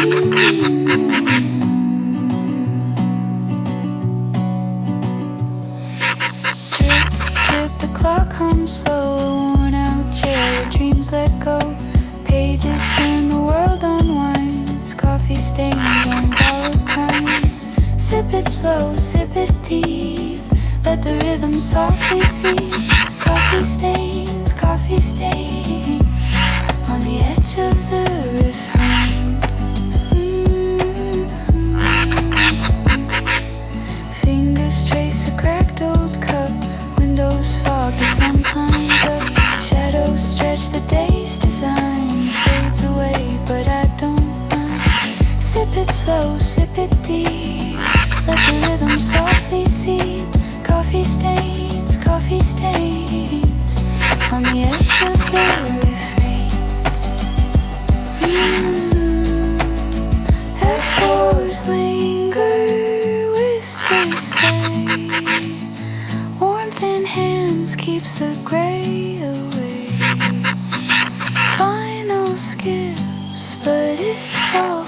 Drip, the clock hums slow, a worn out chair where dreams let go. Pages turn, the world unwinds, coffee stains on borrowed time. Sip it slow, sip it deep, let the rhythm softly seep. Coffee stains on the edge of the refrain. Fingers trace a cracked old cup, windows fog, the sun climbs up. Shadows stretch, the day's design fades away, but I don't mind. Sip it slow, sip it deep, let the rhythm softly seep. Coffee stains on the edge of the refrain. Echoes linger, whispers stay. Warmth in hands keeps the gray away. Final skips, but it's all